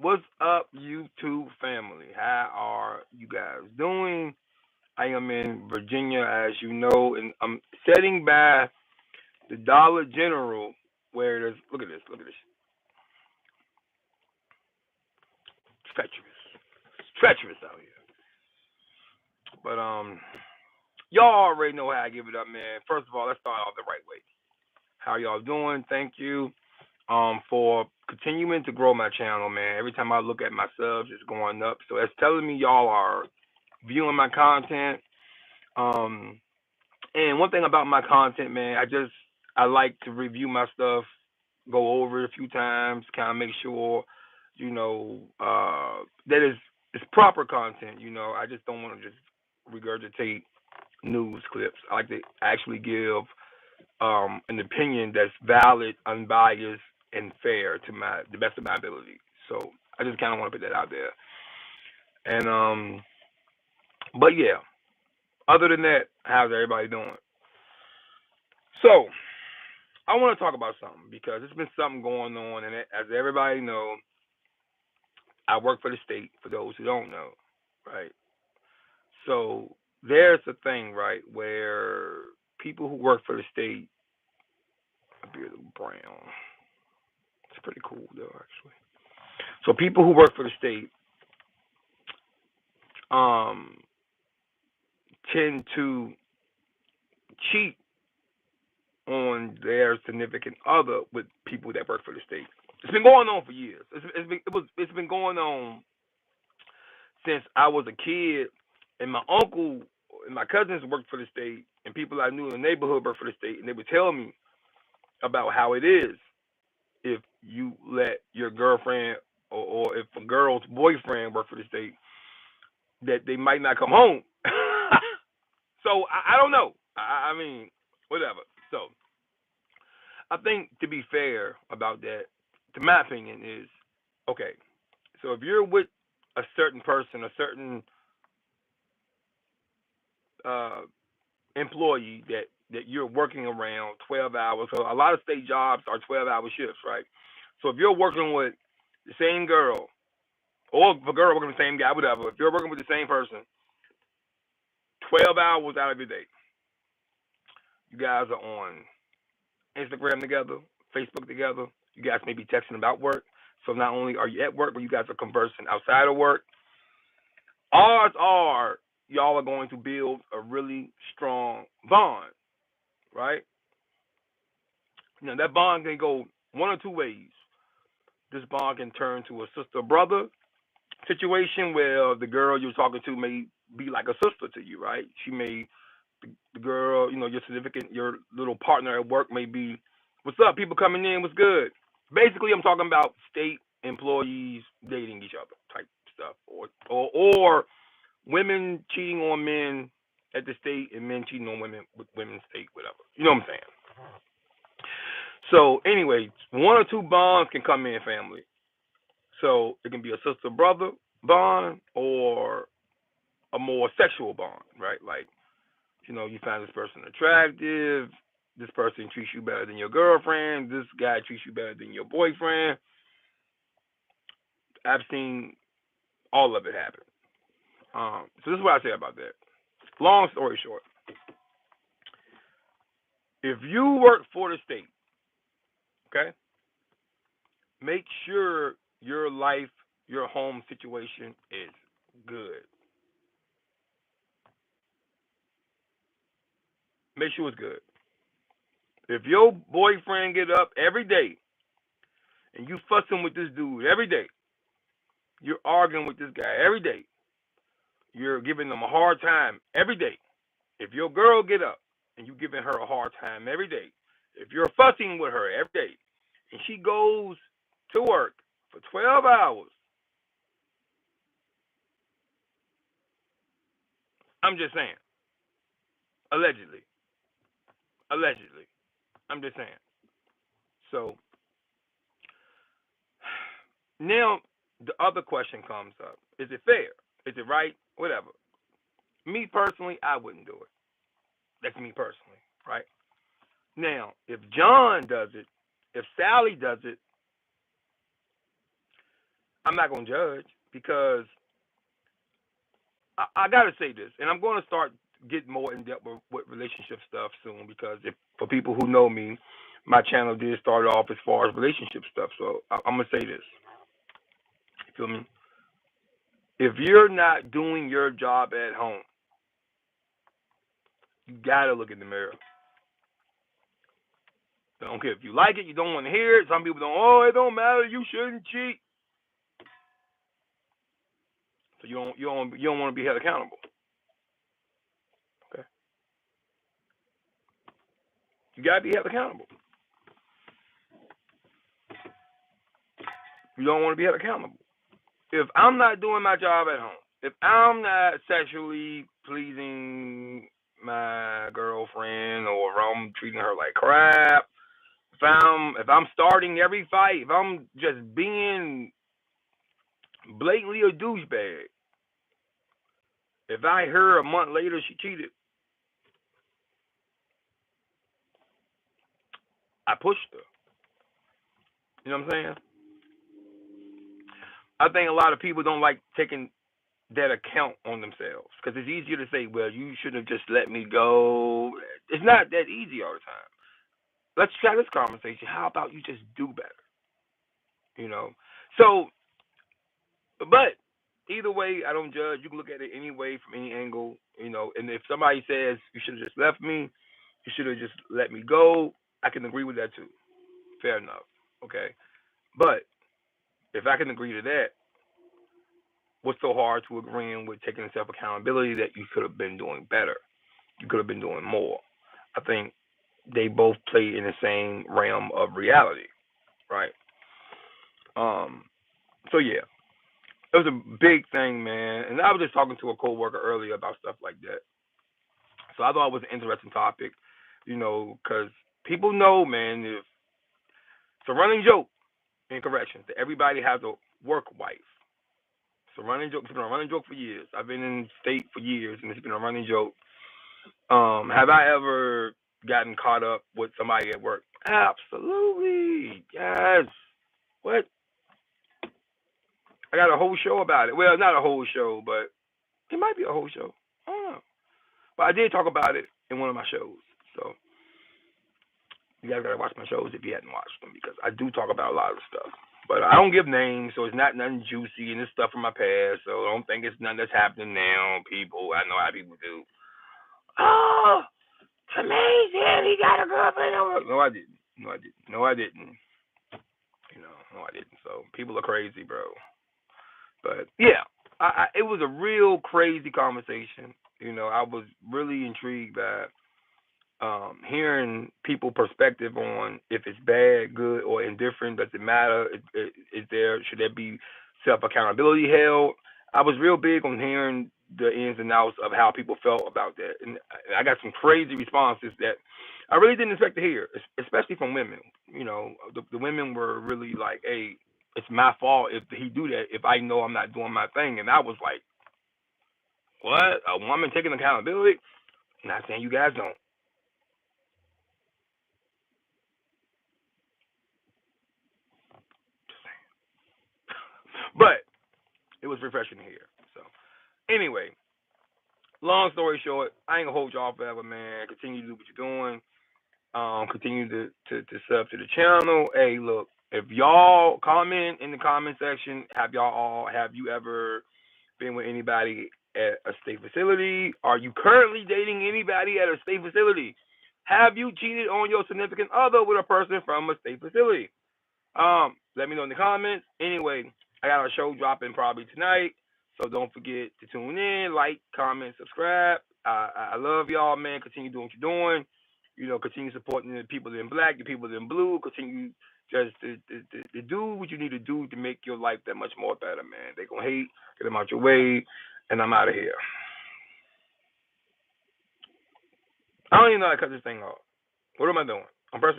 What's up, YouTube family? How are you guys doing? I am in Virginia, as you know, and I'm sitting by the Dollar General where there's, look at this, treacherous. It's treacherous out here. But, y'all already know how I give it up, man. First of all, let's start off the right way. How y'all doing? Thank you, for continuing to grow my channel, man. Every time I look at my subs, it's going up. So it's telling me y'all are viewing my content. Um, and one thing about my content, man, I like to review my stuff, go over it a few times, kind of make sure, that it's proper content. I just don't want to just regurgitate news clips. I like to actually give an opinion that's valid, unbiased, and fair to my the best of my ability. So I just kind of want to put that out there. And but yeah, other than that, how's everybody doing? So I want to talk about something because there's been something going on, and as everybody know, I work for the state. For those who don't know, right? So there's a thing, right, where people who work for the state appear to brown. It's pretty cool though, actually. So people who work for the state um tend to cheat on their significant other with people that work for the state. It's been going on for years. It's been going on since I was a kid, and my uncle and my cousins worked for the state, and people I knew in the neighborhood worked for the state, and they would tell me about how it is if you let your girlfriend or if a girl's boyfriend work for the state, that they might not come home. So I don't know. I mean, whatever. So I think to be fair about that, to my opinion, is okay. So if you're with a certain person, a certain uh, employee that you're working around 12 hours. So a lot of state jobs are 12-hour shifts, right? So if you're working with the same girl, or if a girl working with the same guy, whatever, if you're working with the same person 12 hours out of your day, you guys are on Instagram together, Facebook together, you guys may be texting about work. So not only are you at work, but you guys are conversing outside of work. Odds are y'all are going to build a really strong bond, right? That bond can go one or two ways. This bond can turn to a sister brother situation where the girl you're talking to may be like a sister to you, right? The girl, your significant, your little partner at work may be, what's up? People coming in, what's good? Basically, I'm talking about state employees dating each other type stuff, or women cheating on men at the state and men cheating on women with women's state, whatever. You know what I'm saying? So anyway, one or two bonds can come in family. So it can be a sister brother bond or a more sexual bond, right? Like, you find this person attractive, this person treats you better than your girlfriend, this guy treats you better than your boyfriend. I've seen all of it happen. So this is what I say about that. Long story short, if you work for the state, okay, make sure your life, your home situation is good. Make sure it's good. If your boyfriend get up every day and you fussing with this dude every day, you're arguing with this guy every day, you're giving them a hard time every day. If your girl get up and you giving her a hard time every day, if you're fussing with her every day and she goes to work for 12 hours, I'm just saying, allegedly, allegedly, I'm just saying. So now the other question comes up: is it fair? Is it right? Whatever. Me personally, I wouldn't do it. That's me personally, right? Now, if John does it, if Sally does it, I'm not gonna judge because I gotta say this, and I'm gonna start getting more in depth with relationship stuff soon because if for people who know me, my channel did start off as far as relationship stuff. So I'm gonna say this. You feel me? If you're not doing your job at home, you gotta look in the mirror. I don't care if you like it, you don't want to hear it. Some people don't. Oh, it don't matter. You shouldn't cheat. So you don't want to be held accountable. Okay, you gotta be held accountable. You don't want to be held accountable. If I'm not doing my job at home, if I'm not sexually pleasing my girlfriend, or if I'm treating her like crap, if I'm starting every fight, if I'm just being blatantly a douchebag, if I hear a month later she cheated, I pushed her. You know what I'm saying? I think a lot of people don't like taking that account on themselves because it's easier to say, well, you should have just let me go. It's not that easy all the time. Let's try this conversation. How about you just do better? You know? So, but either way, I don't judge. You can look at it any way from any angle, and if somebody says you should have just left me, you should have just let me go, I can agree with that too. Fair enough. Okay. But if I can agree to that, what's so hard to agreeing with taking self accountability that you could have been doing better? You could have been doing more. I think they both play in the same realm of reality, right? Um, so yeah, it was a big thing, man. And I was just talking to a coworker earlier about stuff like that. So I thought it was an interesting topic, because people know, man, if it's a running joke in corrections that everybody has a work wife. It's a running joke. It's been a running joke for years. I've been in state for years, and it's been a running joke. Have I ever gotten caught up with somebody at work? Absolutely, yes. What? I got a whole show about it. Well, not a whole show, but it might be a whole show. I don't know. But I did talk about it in one of my shows. So you guys gotta watch my shows if you hadn't watched them because I do talk about a lot of stuff. But I don't give names, so it's not nothing juicy and it's stuff from my past. So I don't think it's nothing that's happening now. People, I know how people do. Oh, it's amazing. He got a girlfriend. No, I didn't. No, I didn't. No, I didn't. No, I didn't. So people are crazy, bro. But yeah, it was a real crazy conversation. I was really intrigued by hearing people' perspective on if it's bad, good, or indifferent. Does it matter? Should there be self accountability held? I was real big on hearing the ins and outs of how people felt about that, and I got some crazy responses that I really didn't expect to hear, especially from women. The women were really like, "Hey, it's my fault if he do that. If I know I'm not doing my thing," and I was like, "What? A woman taking accountability?" Not saying you guys don't. But it was refreshing to hear. So anyway, long story short, I ain't gonna hold y'all forever, man. Continue to do what you're doing. Continue to sub to the channel. Hey, look, if y'all comment in the comment section, have you ever been with anybody at a state facility? Are you currently dating anybody at a state facility? Have you cheated on your significant other with a person from a state facility? Let me know in the comments. Anyway, I got a show dropping probably tonight, so don't forget to tune in, like, comment, subscribe. I love y'all, man. Continue doing what you're doing. Continue supporting the people in black, the people in blue. Continue just to do what you need to do to make your life that much more better, man. They gonna hate, get them out your way, and I'm out of here. I don't even know how to cut this thing off. What am I doing? I'm pressing